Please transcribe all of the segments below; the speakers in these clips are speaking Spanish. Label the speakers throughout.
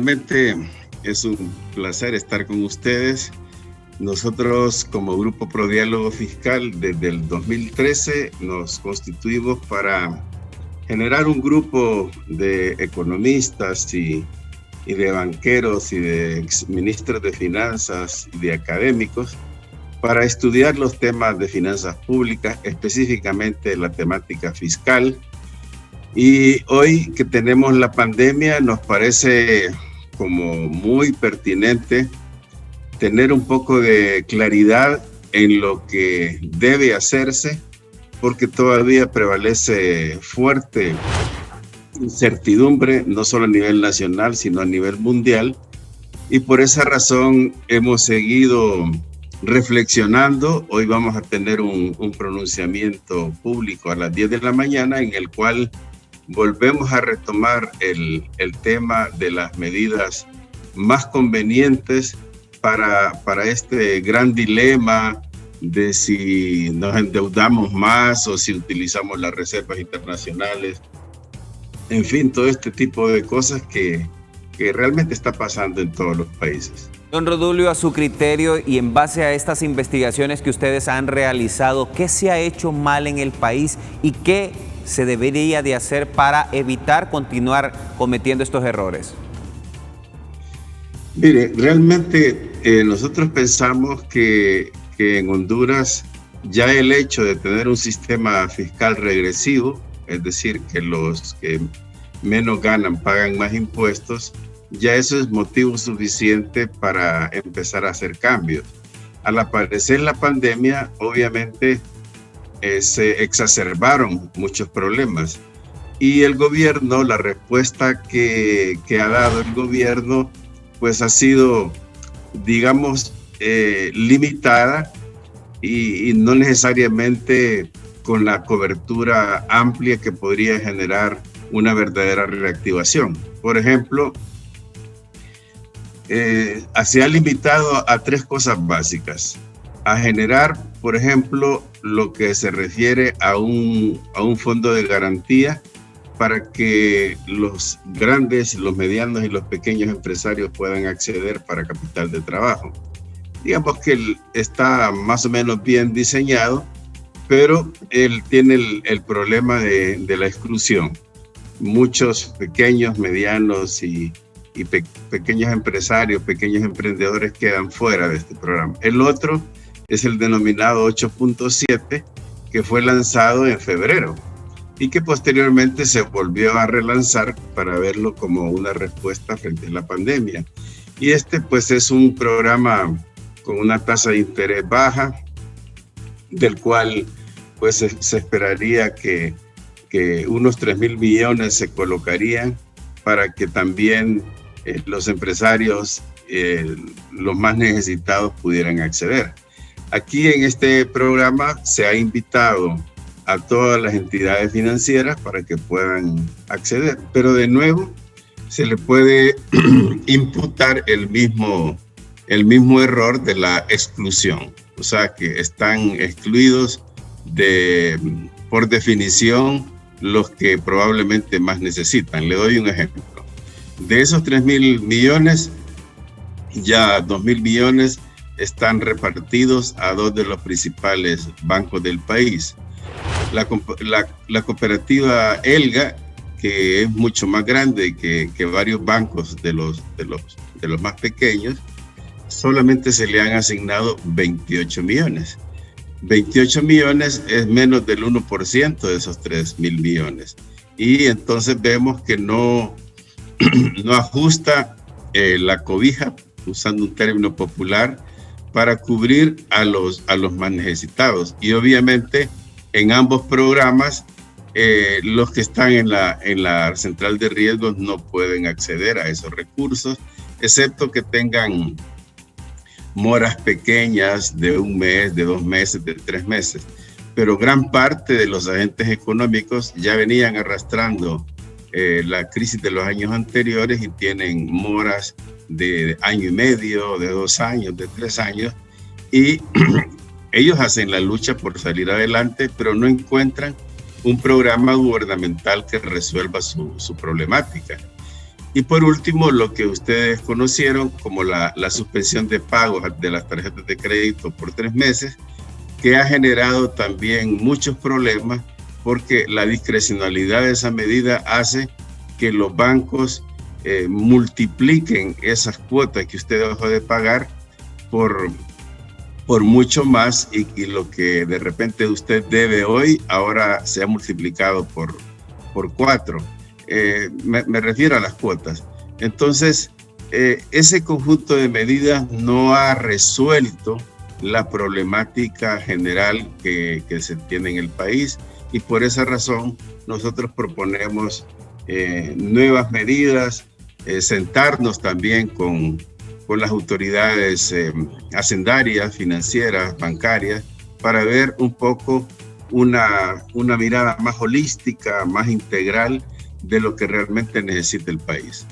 Speaker 1: Realmente es un placer estar con ustedes. Nosotros como Grupo Pro Diálogo Fiscal desde el 2013 nos constituimos para generar un grupo de economistas y de banqueros y de ministros de finanzas y de académicos para estudiar los temas de finanzas públicas, específicamente la temática fiscal. Y hoy que tenemos la pandemia nos parece como muy pertinente tener un poco de claridad en lo que debe hacerse, porque todavía prevalece fuerte incertidumbre, no solo a nivel nacional, sino a nivel mundial. Y por esa razón hemos seguido reflexionando. Hoy vamos a tener un pronunciamiento público a las 10 de la mañana en el cual volvemos a retomar el tema de las medidas más convenientes para este gran dilema de si nos endeudamos más o si utilizamos las reservas internacionales. En fin, todo este tipo de cosas que realmente está pasando en todos los países.
Speaker 2: Don Rodulio, a su criterio y en base a estas investigaciones que ustedes han realizado, ¿qué se ha hecho mal en el país y qué se debería de hacer para evitar continuar cometiendo estos errores?
Speaker 1: Mire, realmente nosotros pensamos que en Honduras ya el hecho de tener un sistema fiscal regresivo, es decir, que los que menos ganan pagan más impuestos, ya eso es motivo suficiente para empezar a hacer cambios. Al aparecer la pandemia, obviamente se exacerbaron muchos problemas y el gobierno, la respuesta que ha dado el gobierno, pues ha sido, digamos, limitada y no necesariamente con la cobertura amplia que podría generar una verdadera reactivación. Por ejemplo, se ha limitado a 3 cosas básicas: a generar, por ejemplo, lo que se refiere a un fondo de garantía para que los grandes, los medianos y los pequeños empresarios puedan acceder para capital de trabajo. Digamos que está más o menos bien diseñado, pero él tiene el problema de la exclusión. Muchos pequeños, medianos y pequeños empresarios, pequeños emprendedores quedan fuera de este programa. El otro es el denominado 8.7, que fue lanzado en febrero y que posteriormente se volvió a relanzar para verlo como una respuesta frente a la pandemia. Y este pues es un programa con una tasa de interés baja, del cual pues se esperaría que unos 3.000 millones se colocarían para que también los empresarios, los más necesitados, pudieran acceder. Aquí en este programa se ha invitado a todas las entidades financieras para que puedan acceder, pero de nuevo se le puede imputar el mismo error de la exclusión, o sea que están excluidos por definición los que probablemente más necesitan. Le doy un ejemplo. De esos 3.000 millones, ya 2.000 millones están repartidos a 2 de los principales bancos del país. La cooperativa Elga, que es mucho más grande que varios bancos de los más pequeños, solamente se le han asignado 28 millones. 28 millones es menos del 1% de esos 3.000 millones. Y entonces vemos que no ajusta la cobija, usando un término popular, para cubrir a los más necesitados. Y obviamente en ambos programas los que están en la central de riesgos no pueden acceder a esos recursos, excepto que tengan moras pequeñas de 1 mes, de 2 meses, de 3 meses. Pero gran parte de los agentes económicos ya venían arrastrando la crisis de los años anteriores y tienen moras de 1 año y medio, de 2 años, de 3 años, y ellos hacen la lucha por salir adelante, pero no encuentran un programa gubernamental que resuelva su problemática. Y por último, lo que ustedes conocieron como la suspensión de pagos de las tarjetas de crédito por 3 meses, que ha generado también muchos problemas porque la discrecionalidad de esa medida hace que los bancos multipliquen esas cuotas que usted dejó de pagar por mucho más, y lo que de repente usted debe hoy ahora se ha multiplicado por 4. Me refiero a las cuotas. Entonces, ese conjunto de medidas no ha resuelto la problemática general que se tiene en el país, y por esa razón nosotros proponemos nuevas medidas, sentarnos también con las autoridades hacendarias, financieras, bancarias, para ver un poco una mirada más holística, más integral de lo que realmente necesita el país.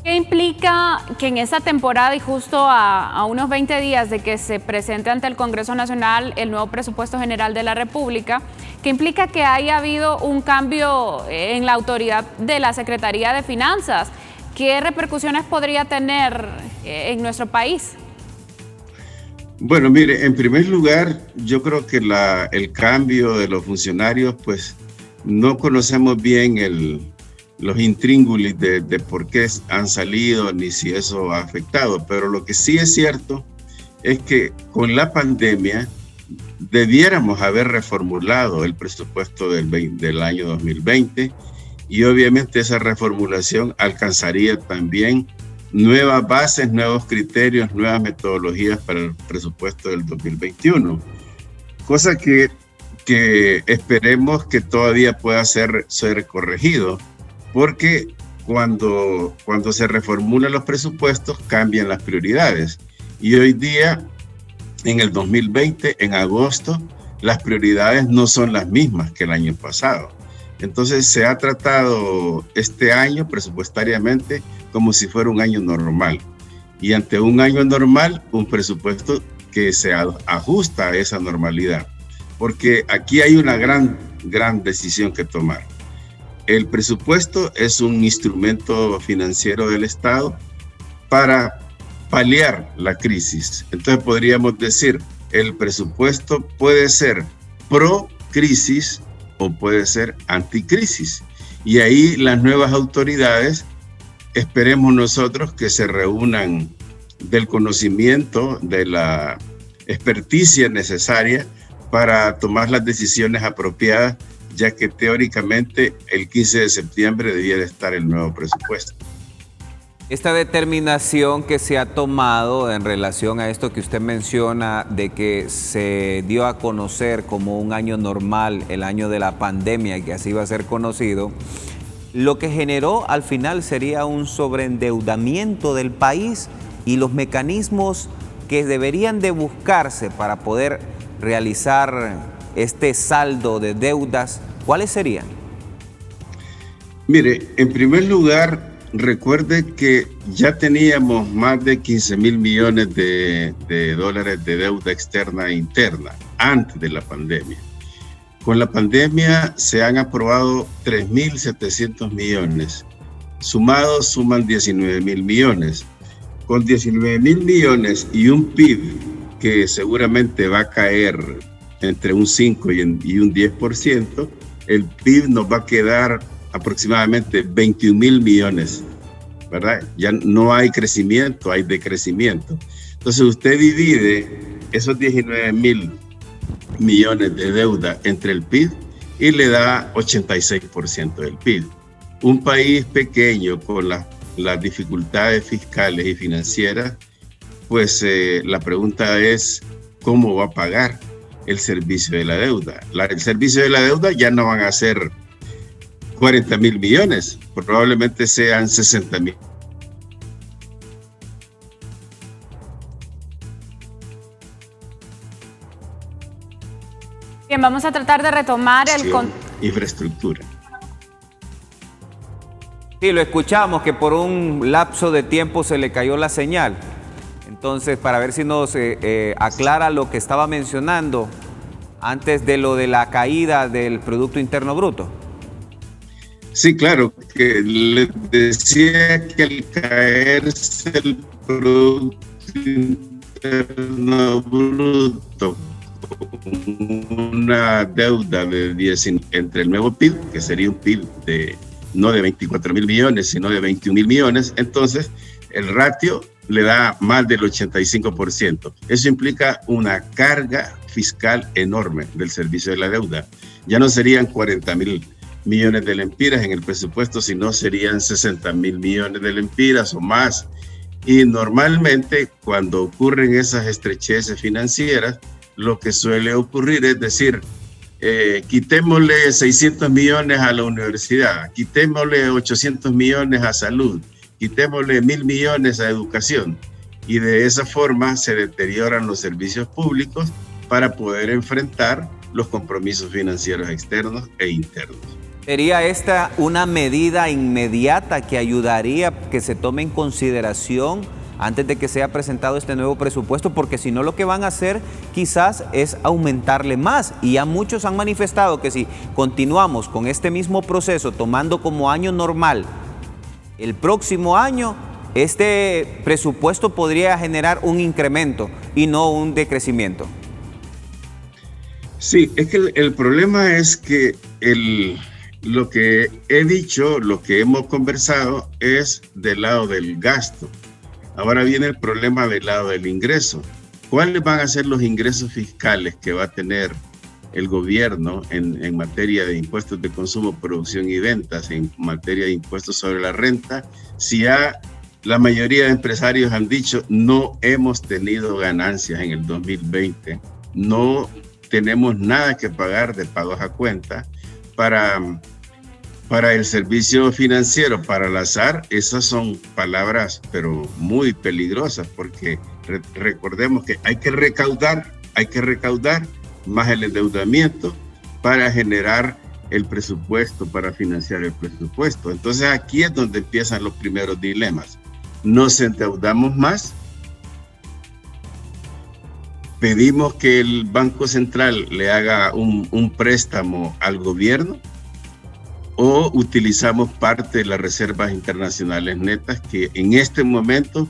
Speaker 3: ¿Qué implica que en esta temporada y justo a unos 20 días de que se presente ante el Congreso Nacional el nuevo presupuesto general de la República, qué implica que haya habido un cambio en la autoridad de la Secretaría de Finanzas? ¿Qué repercusiones podría tener en nuestro país?
Speaker 1: Bueno, mire, en primer lugar, yo creo que el cambio de los funcionarios, pues no conocemos bien los intríngulis de por qué han salido ni si eso ha afectado, pero lo que sí es cierto es que con la pandemia debiéramos haber reformulado el presupuesto del año 2020, y obviamente esa reformulación alcanzaría también nuevas bases, nuevos criterios, nuevas metodologías para el presupuesto del 2021, cosa que esperemos que todavía pueda ser corregido, porque cuando se reformulan los presupuestos cambian las prioridades, y hoy día en el 2020, en agosto, las prioridades no son las mismas que el año pasado. Entonces se ha tratado este año presupuestariamente como si fuera un año normal, y ante un año normal, un presupuesto que se ajusta a esa normalidad, porque aquí hay una gran decisión que tomar. El presupuesto es un instrumento financiero del Estado para paliar la crisis. Entonces podríamos decir, el presupuesto puede ser pro crisis o puede ser anticrisis. Y ahí las nuevas autoridades, esperemos nosotros que se reúnan del conocimiento, de la experticia necesaria para tomar las decisiones apropiadas, ya que teóricamente el 15 de septiembre debiera estar el nuevo presupuesto.
Speaker 2: Esta determinación que se ha tomado en relación a esto que usted menciona, de que se dio a conocer como un año normal, el año de la pandemia, y que así va a ser conocido, lo que generó al final sería un sobreendeudamiento del país, y los mecanismos que deberían de buscarse para poder realizar este saldo de deudas, ¿cuáles serían?
Speaker 1: Mire, en primer lugar, recuerde que ya teníamos más de 15,000 millones de dólares de deuda externa e interna antes de la pandemia. Con la pandemia se han aprobado 3,700 millones. Sumados suman 19,000 millones. Con 19,000 millones y un PIB que seguramente va a caer entre un 5 y un 10%, el PIB nos va a quedar aproximadamente 21,000 millones, ¿verdad? Ya no hay crecimiento, hay decrecimiento. Entonces usted divide esos 19,000 millones de deuda entre el PIB y le da 86% del PIB. Un país pequeño con las dificultades fiscales y financieras, pues la pregunta es, ¿cómo va a pagar el servicio de la deuda? El servicio de la deuda ya no van a ser 40,000 millones, probablemente sean 60,000.
Speaker 3: Bien, vamos a tratar de retomar
Speaker 1: infraestructura.
Speaker 2: Sí, lo escuchamos, que por un lapso de tiempo se le cayó la señal. Entonces, para ver si nos aclara lo que estaba mencionando antes de lo de la caída del Producto Interno Bruto.
Speaker 1: Sí, claro, que les decía que al caerse el Producto Interno Bruto, una deuda de 10 entre el nuevo PIB, que sería un PIB de no de 24.000 millones, sino de 21.000 millones, entonces el ratio le da más del 85%. Eso implica una carga fiscal enorme del servicio de la deuda. Ya no serían 40.000 millones de lempiras en el presupuesto, sino serían 60.000 millones de lempiras o más. Y normalmente cuando ocurren esas estrecheces financieras, lo que suele ocurrir es decir, quitémosle 600 millones a la universidad, quitémosle 800 millones a salud, quitémosle 1.000 millones a educación, y de esa forma se deterioran los servicios públicos para poder enfrentar los compromisos financieros externos e internos.
Speaker 2: ¿Sería esta una medida inmediata que ayudaría que se tome en consideración antes de que sea presentado este nuevo presupuesto? Porque si no, lo que van a hacer quizás es aumentarle más. Y ya muchos han manifestado que si continuamos con este mismo proceso, tomando como año normal el próximo año, este presupuesto podría generar un incremento y no un decrecimiento.
Speaker 1: Sí, es que el problema es que lo que he dicho, lo que hemos conversado es del lado del gasto. Ahora viene el problema del lado del ingreso. ¿Cuáles van a ser los ingresos fiscales que va a tener el gobierno en materia de impuestos de consumo, producción y ventas, en materia de impuestos sobre la renta? Si ya la mayoría de empresarios han dicho no hemos tenido ganancias en el 2020, no tenemos nada que pagar de pagos a cuenta para el servicio financiero, para el azar. Esas son palabras pero muy peligrosas, porque recordemos que hay que recaudar más el endeudamiento para generar el presupuesto, para financiar el presupuesto. Entonces aquí es donde empiezan los primeros dilemas. ¿Nos endeudamos más? ¿Pedimos que el Banco Central le haga un préstamo al gobierno? ¿O utilizamos parte de las reservas internacionales netas, que en este momento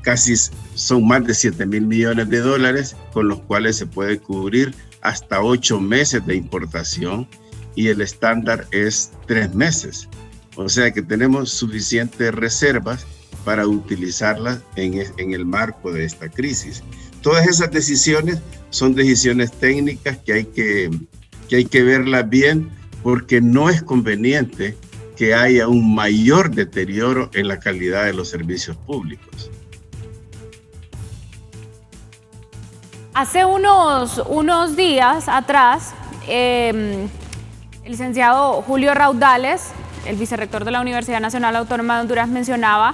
Speaker 1: casi son más de 7.000 millones de dólares, con los cuales se puede cubrir hasta 8 meses de importación, y el estándar es 3 meses? O sea que tenemos suficientes reservas para utilizarlas en el marco de esta crisis. Todas esas decisiones son decisiones técnicas que hay que verlas bien, porque no es conveniente que haya un mayor deterioro en la calidad de los servicios públicos.
Speaker 3: Hace unos días atrás, el licenciado Julio Raudales, el vicerrector de la Universidad Nacional Autónoma de Honduras, mencionaba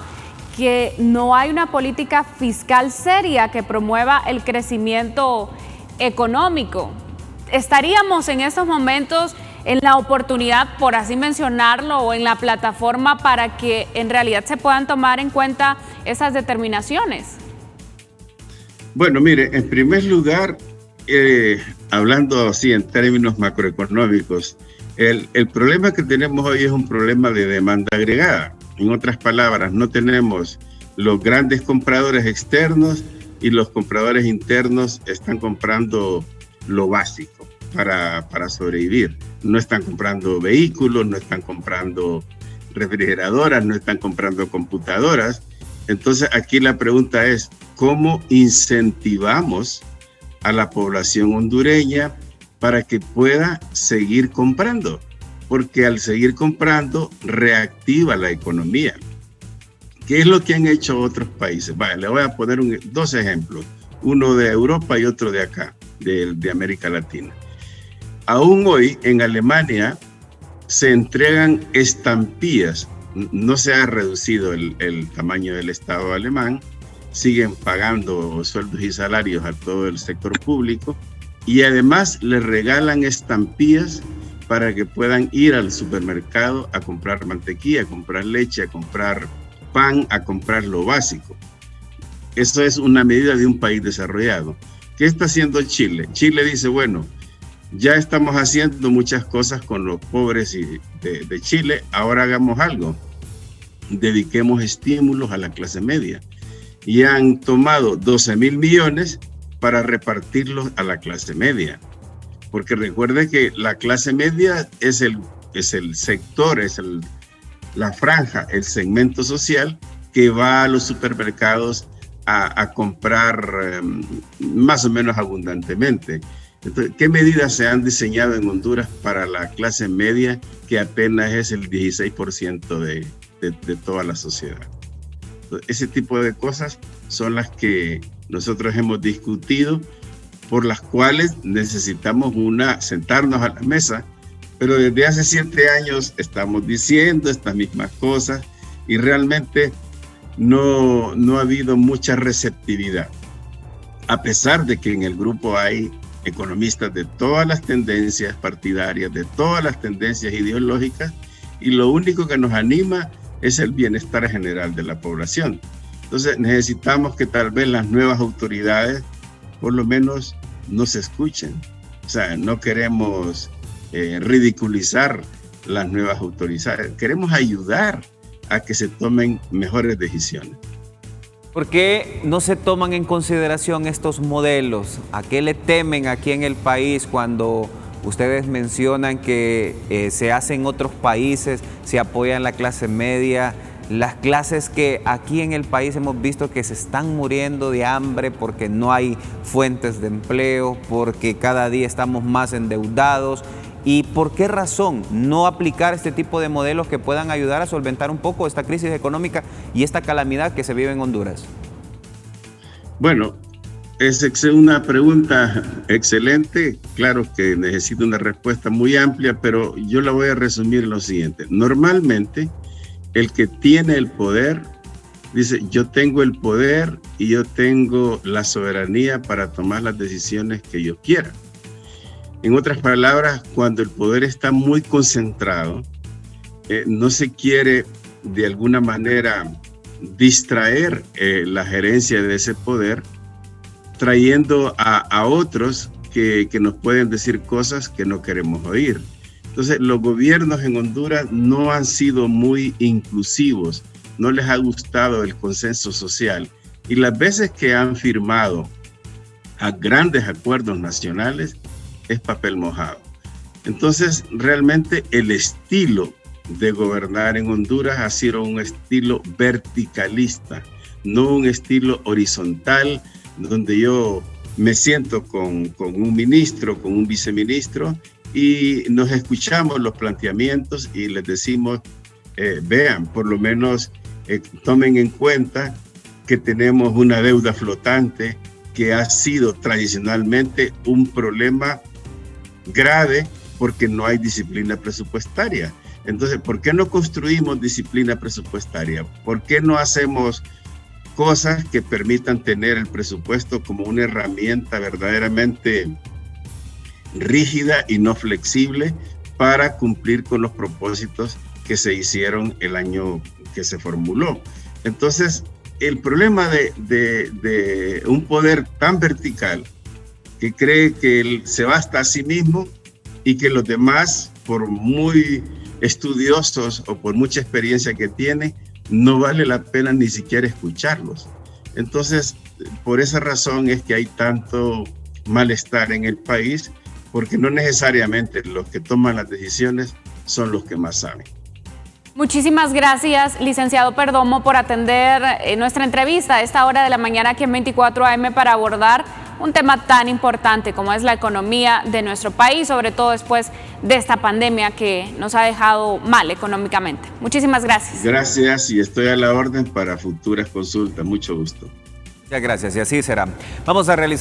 Speaker 3: que no hay una política fiscal seria que promueva el crecimiento económico. ¿Estaríamos en estos momentos en la oportunidad, por así mencionarlo, o en la plataforma para que en realidad se puedan tomar en cuenta esas determinaciones?
Speaker 1: Bueno, mire, en primer lugar, hablando así en términos macroeconómicos, el problema que tenemos hoy es un problema de demanda agregada. En otras palabras, no tenemos los grandes compradores externos, y los compradores internos están comprando lo básico para sobrevivir. No están comprando vehículos, no están comprando refrigeradoras, no están comprando computadoras. Entonces aquí la pregunta es, ¿cómo incentivamos a la población hondureña para que pueda seguir comprando? Porque al seguir comprando reactiva la economía. ¿Qué es lo que han hecho otros países? Vale, le voy a poner dos ejemplos, uno de Europa y otro de acá, de América Latina. Aún hoy en Alemania se entregan estampillas. No se ha reducido el tamaño del Estado alemán, siguen pagando sueldos y salarios a todo el sector público, y además les regalan estampillas para que puedan ir al supermercado a comprar mantequilla, a comprar leche, a comprar pan, a comprar lo básico. Eso es una medida de un país desarrollado. ¿Qué está haciendo Chile? Chile dice, bueno, ya estamos haciendo muchas cosas con los pobres de Chile, ahora hagamos algo, dediquemos estímulos a la clase media. Y han tomado 12.000 millones para repartirlos a la clase media. Porque recuerde que la clase media es el sector, la franja, el segmento social que va a los supermercados a comprar más o menos abundantemente. Entonces, ¿qué medidas se han diseñado en Honduras para la clase media, que apenas es el 16% de toda la sociedad? Entonces, ese tipo de cosas son las que nosotros hemos discutido, por las cuales necesitamos sentarnos a la mesa, pero desde hace 7 años estamos diciendo estas mismas cosas y realmente no ha habido mucha receptividad, a pesar de que en el grupo hay economistas de todas las tendencias partidarias, de todas las tendencias ideológicas, y lo único que nos anima es el bienestar general de la población. Entonces necesitamos que tal vez las nuevas autoridades por lo menos nos escuchen. O sea, no queremos ridiculizar las nuevas autoridades, queremos ayudar a que se tomen mejores decisiones.
Speaker 2: ¿Por qué no se toman en consideración estos modelos? ¿A qué le temen aquí en el país cuando ustedes mencionan que se hace en otros países, se apoya en la clase media? Las clases que aquí en el país hemos visto que se están muriendo de hambre porque no hay fuentes de empleo, porque cada día estamos más endeudados. ¿Y por qué razón no aplicar este tipo de modelos que puedan ayudar a solventar un poco esta crisis económica y esta calamidad que se vive en Honduras?
Speaker 1: Bueno, es una pregunta excelente. Claro que necesita una respuesta muy amplia, pero yo la voy a resumir en lo siguiente. Normalmente, el que tiene el poder dice: yo tengo el poder y yo tengo la soberanía para tomar las decisiones que yo quiera. En otras palabras, cuando el poder está muy concentrado, no se quiere de alguna manera distraer la gerencia de ese poder, trayendo a otros que nos pueden decir cosas que no queremos oír. Entonces, los gobiernos en Honduras no han sido muy inclusivos, no les ha gustado el consenso social, y las veces que han firmado a grandes acuerdos nacionales es papel mojado. Entonces, realmente el estilo de gobernar en Honduras ha sido un estilo verticalista, no un estilo horizontal, donde yo me siento con un ministro, con un viceministro, y nos escuchamos los planteamientos y les decimos, vean, por lo menos tomen en cuenta que tenemos una deuda flotante que ha sido tradicionalmente un problema grave porque no hay disciplina presupuestaria. Entonces, ¿por qué no construimos disciplina presupuestaria? ¿Por qué no hacemos cosas que permitan tener el presupuesto como una herramienta verdaderamente rígida y no flexible para cumplir con los propósitos que se hicieron el año que se formuló? Entonces, el problema de un poder tan vertical que cree que él se basta a sí mismo y que los demás, por muy estudiosos o por mucha experiencia que tiene, no vale la pena ni siquiera escucharlos. Entonces, por esa razón es que hay tanto malestar en el país, porque no necesariamente los que toman las decisiones son los que más saben.
Speaker 3: Muchísimas gracias, licenciado Perdomo, por atender nuestra entrevista a esta hora de la mañana aquí en 24 AM para abordar un tema tan importante como es la economía de nuestro país, sobre todo después de esta pandemia que nos ha dejado mal económicamente. Muchísimas gracias.
Speaker 1: Gracias, y estoy a la orden para futuras consultas. Mucho gusto.
Speaker 2: Muchas gracias, y así será. Vamos a realizar